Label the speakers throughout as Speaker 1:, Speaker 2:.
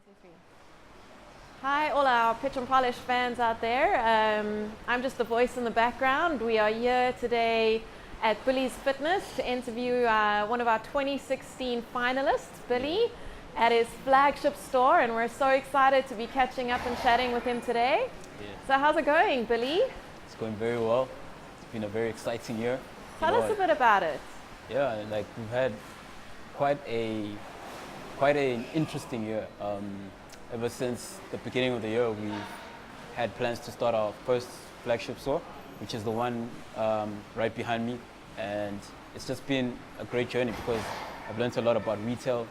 Speaker 1: 2, 3. Hi, all our Pitch and Polish fans out there. I'm just the voice in the background. We are here today at Billy's Fitness to interview one of our 2016 finalists, Billy, at his flagship store, and we're so excited to be catching up and chatting with him today.
Speaker 2: Yeah.
Speaker 1: So how's it going, Billy?
Speaker 2: It's going very well. It's been a very exciting year.
Speaker 1: Tell us a bit about it.
Speaker 2: Yeah, like we've had quite an interesting year. Ever since the beginning of the year, we had plans to start our first flagship store, which is the one right behind me. And it's just been a great journey because I've learned a lot about retail.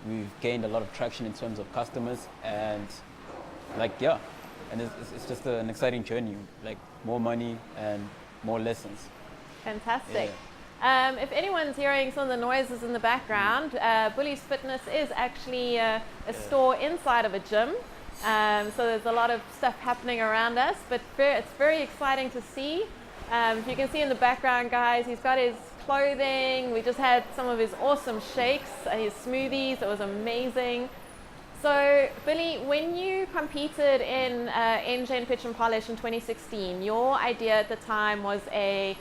Speaker 2: We've gained a lot of traction in terms of customers, and and it's just an exciting journey, like more money and more lessons.
Speaker 1: Fantastic. If anyone's hearing some of the noises in the background, Billy's Fitness is actually a store inside of a gym. So there's a lot of stuff happening around us, but it's very exciting to see. If you can see in the background, guys, he's got his clothing. We just had some of his awesome shakes, his smoothies. It was amazing. So, Billy, when you competed in ENGEN Pitch Polish in 2016, your idea at the time was a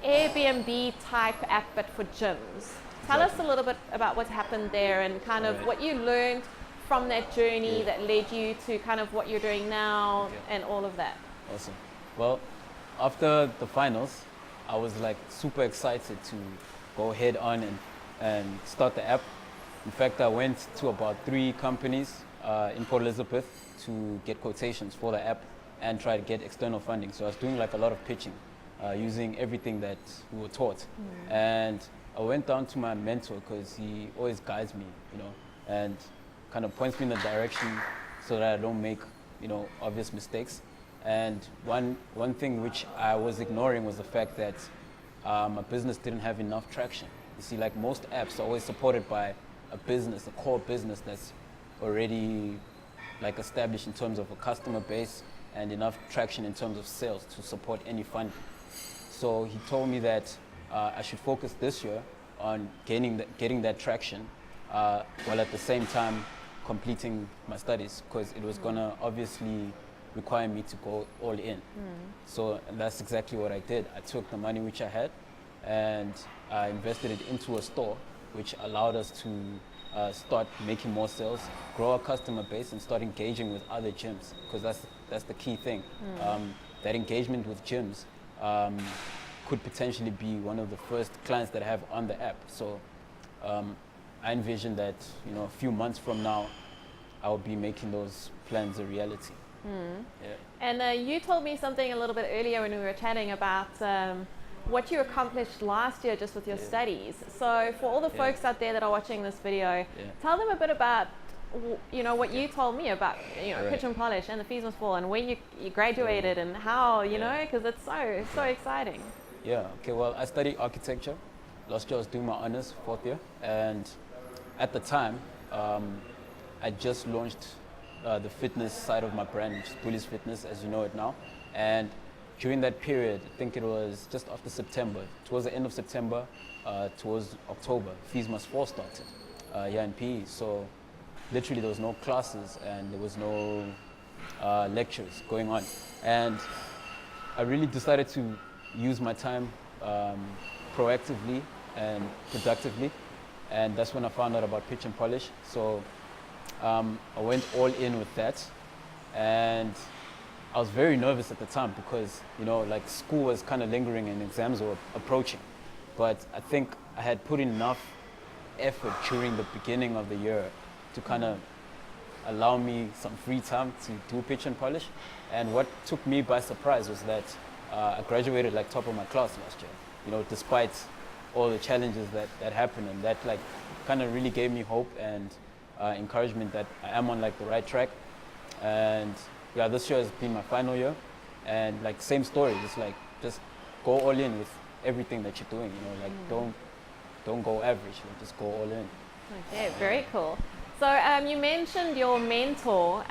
Speaker 1: Airbnb type app, but for gyms. Tell us a little bit about what happened there and kind of what you learned from that journey that led you to kind of what you're doing now and all of that.
Speaker 2: Awesome. Well, after the finals, I was like super excited to go head on and start the app. In fact, I went to about 3 companies in Port Elizabeth to get quotations for the app and try to get external funding. So I was doing like a lot of pitching, using everything that we were taught. And I went down to my mentor because he always guides me, and kind of points me in the direction so that I don't make, obvious mistakes. And one thing which I was ignoring was the fact that my business didn't have enough traction. You see, like most apps are always supported by a business, a core business that's already like established in terms of a customer base and enough traction in terms of sales to support any funding. So he told me that I should focus this year on getting that traction while at the same time completing my studies, because it was gonna obviously require me to go all in. So that's exactly what I did. I took the money which I had and I invested it into a store, which allowed us to start making more sales, grow our customer base, and start engaging with other gyms, because that's the key thing. That engagement with gyms could potentially be one of the first clients that I have on the app. So I envision that a few months from now, I will be making those plans a reality.
Speaker 1: And you told me something a little bit earlier when we were chatting about what you accomplished last year just with your studies. So for all the folks out there that are watching this video, tell them a bit about what you told me about Pitch and Polish and the fees must fall and when you graduated and how because it's so exciting.
Speaker 2: Okay, well, I studied architecture. Last year I was doing my honors, 4th year, and at the time I just launched the fitness side of my brand, which is Billy's Fitness as you know it now. And during that period, I think it was just after September, towards the end of September, towards October, Fees Must Fall started here in PE. So literally there was no classes and there was no lectures going on. And I really decided to use my time proactively and productively. And that's when I found out about Pitch and Polish. So I went all in with that. And I was very nervous at the time because, like school was kind of lingering and exams were approaching. But I think I had put in enough effort during the beginning of the year to kind of allow me some free time to do Pitch and Polish. And what took me by surprise was that I graduated like top of my class last year, despite all the challenges that happened. And that like kind of really gave me hope and encouragement that I am on like the right track. And this year has been my final year, and like same story. Just go all in with everything that you're doing. Don't go average. Just go all in.
Speaker 1: Okay, very cool. So you mentioned your mentor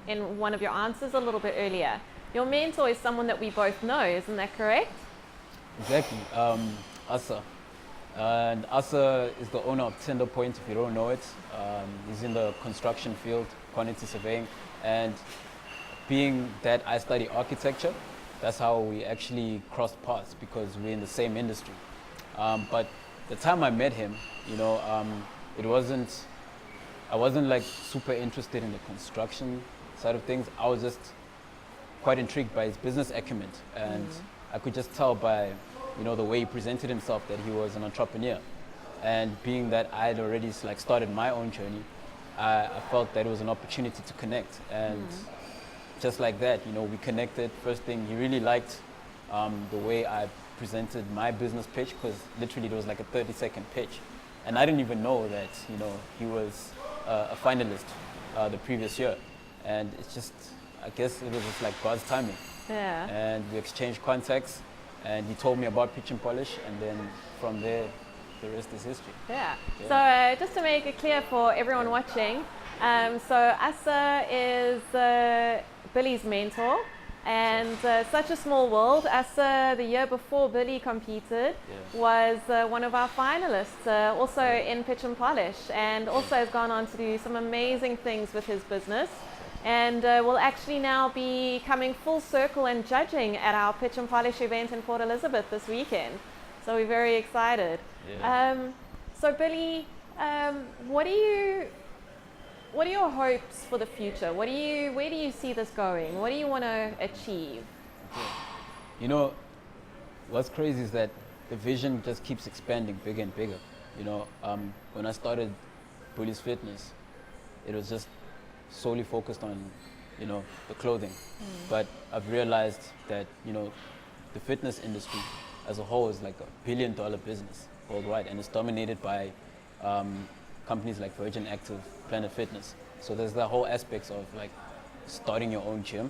Speaker 1: in one of your answers a little bit earlier. Your mentor is someone that we both know, isn't that correct?
Speaker 2: Exactly. Asa. And Asa is the owner of Tender Point, if you don't know it. He's in the construction field, quantity surveying. And being that I study architecture, that's how we actually crossed paths, because we're in the same industry. But the time I met him, I wasn't like super interested in the construction side of things. I was just quite intrigued by his business acumen, and I could just tell by, the way he presented himself that he was an entrepreneur. And being that I had already like started my own journey, I felt that it was an opportunity to connect. And just like that, we connected. First thing, he really liked the way I presented my business pitch, because literally it was like a 30-second pitch. And I didn't even know that, he was a finalist the previous year. And it's just, I guess it was just like God's timing.
Speaker 1: Yeah.
Speaker 2: And we exchanged contacts, and he told me about Pitch and Polish, and then from there, the rest is history.
Speaker 1: Yeah. So just to make it clear for everyone watching, so Asa is Billy's mentor, and such a small world. Asa, the year before Billy competed, was one of our finalists, also in Pitch and Polish, and also has gone on to do some amazing things with his business. And will actually now be coming full circle and judging at our Pitch and Polish event in Port Elizabeth this weekend. So we're very excited.
Speaker 2: Yeah.
Speaker 1: So Billy, what are your hopes for the future? Where do you see this going? What do you want to achieve?
Speaker 2: Okay. What's crazy is that the vision just keeps expanding bigger and bigger. When I started Bully's Fitness, it was just solely focused on, the clothing. But I've realized that, the fitness industry as a whole is like $1 billion business worldwide, and it's dominated by companies like Virgin Active, Planet Fitness. So there's the whole aspects of like starting your own gym.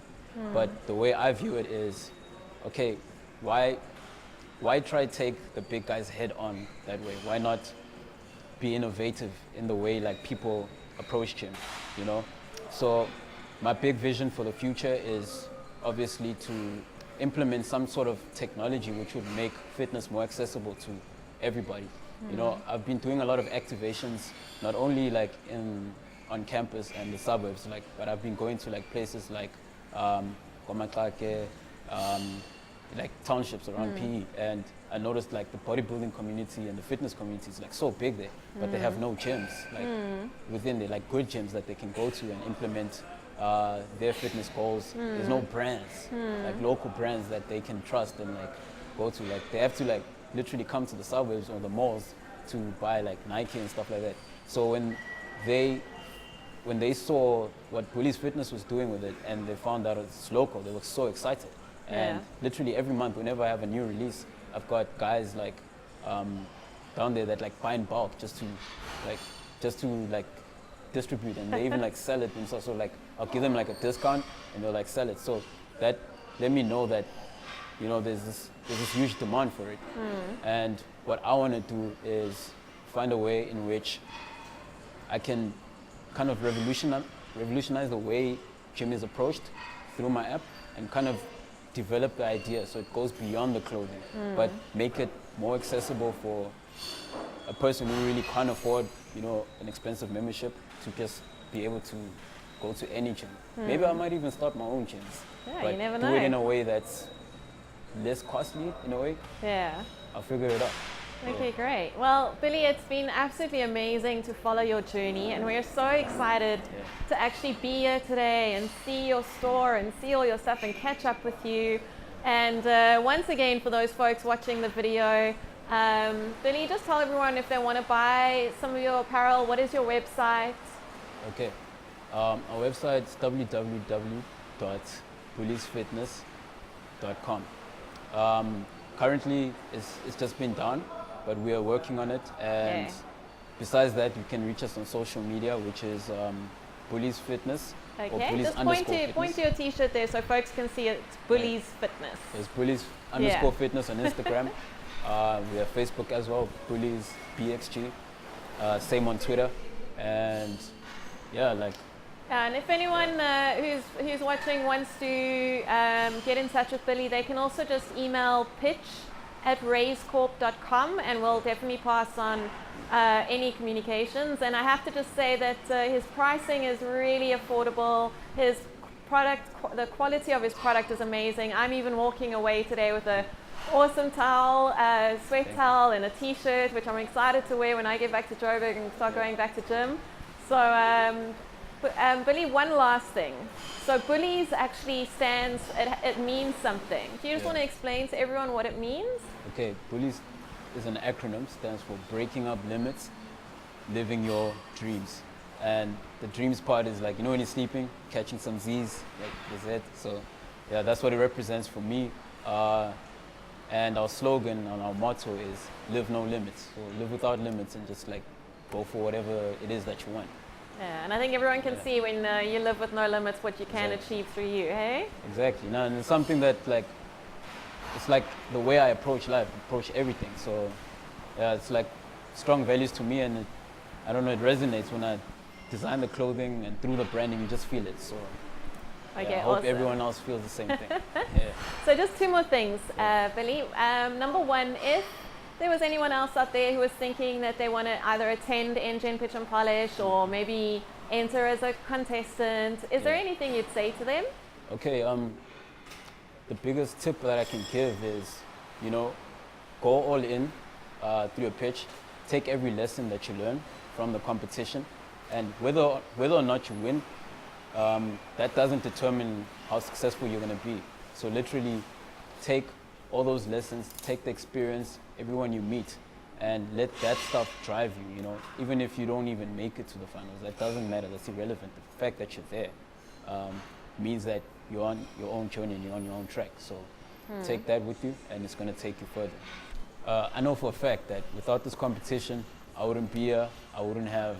Speaker 2: But the way I view it is, okay, why try to take the big guys head on that way? Why not be innovative in the way like people approach gym, So my big vision for the future is obviously to implement some sort of technology which would make fitness more accessible to everybody. I've been doing a lot of activations, not only like on campus and the suburbs, but I've been going to like places like Komatlake, like townships around PE, and I noticed like the bodybuilding community and the fitness community is like so big there, but they have no gyms within there, like good gyms that they can go to and implement their fitness goals. There's no brands, like local brands that they can trust and like go to. Like they have to like literally come to the suburbs or the malls to buy like Nike and stuff like that. So when they saw what Bully's Fitness was doing with it and they found out it's local, they were so excited. And literally every month, whenever I have a new release, I've got guys like down there that like buy in bulk just to distribute, and they even like sell it themselves. So like I'll give them like a discount and they'll like sell it. So that let me know that there's this huge demand for it. And what I want to do is find a way in which I can kind of revolutionize the way gym is approached through my app, and kind of develop the idea so it goes beyond the clothing, but make it more accessible for a person who really can't afford, an expensive membership, to just be able to go to any gym. Maybe I might even start my own gyms, but
Speaker 1: you never
Speaker 2: do
Speaker 1: know.
Speaker 2: it in a way that's less costly, in a way.
Speaker 1: Yeah.
Speaker 2: I'll figure it out.
Speaker 1: Okay, great. Well, Billy, it's been absolutely amazing to follow your journey, and we're so excited to actually be here today and see your store and see all your stuff and catch up with you. And once again, for those folks watching the video, Billy, just tell everyone if they want to buy some of your apparel, what is your website?
Speaker 2: Okay. Our website is www.bullysfitness.com. Currently, it's just been done, but we are working on it. And besides that, you can reach us on social media, which is Bully's Fitness.
Speaker 1: Okay, just point to your t-shirt there so folks can see it's Bully's Fitness.
Speaker 2: It's Bully's _ Fitness on Instagram. We have Facebook as well, Bully's BXG. Same on Twitter. And and if anyone who's watching wants to get in touch with Billy, they can also just email pitch
Speaker 1: racecorp.com, and we'll definitely pass on any communications. And I have to just say that his pricing is really affordable. His product, the quality of his product is amazing. I'm even walking away today with a awesome towel, sweat towel and a t-shirt, which I'm excited to wear when I get back to Joburg and start going back to gym. So Bully, one last thing. So Bullies actually stands, it means something. Do you just want to explain to everyone what it means?
Speaker 2: Okay, Bullies is an acronym, stands for breaking up limits, living your dreams. And the dreams part is like, you know, when you're sleeping, catching some Z's, like the Z. So yeah, that's what it represents for me. And our slogan and our motto is live no limits. So live without limits and just like go for whatever it is that you want.
Speaker 1: Yeah, and I think everyone can see when you live with no limits what you can achieve through you, hey?
Speaker 2: Exactly. No, and it's something that like, it's like the way I approach life, approach everything. So yeah, it's like strong values to me, and I don't know, it resonates when I design the clothing, and through the branding you just feel it. So
Speaker 1: okay,
Speaker 2: I hope
Speaker 1: awesome.
Speaker 2: Everyone else feels the same thing.
Speaker 1: So just two more things, Billy. Number one, if there was anyone else out there who was thinking that they want to either attend ENGEN Pitch and Polish or maybe enter as a contestant, is there anything you'd say to them?
Speaker 2: Okay, the biggest tip that I can give is, you know, go all in through a pitch, take every lesson that you learn from the competition, and whether or not you win, that doesn't determine how successful you're going to be. So literally take all those lessons, take the experience, everyone you meet, and let that stuff drive you, you know. Even if you don't even make it to the finals, that doesn't matter, that's irrelevant. The fact that you're there means that you're on your own journey and you're on your own track. So take that with you, and it's going to take you further. I know for a fact that without this competition, I wouldn't be here, I wouldn't have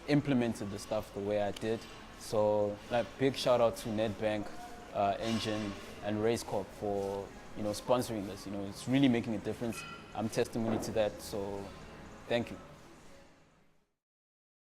Speaker 2: implemented the stuff the way I did. So like big shout out to Nedbank, ENGEN and RaceCorp for, you know, sponsoring this. You know, it's really making a difference. I'm testimony to that, so thank you.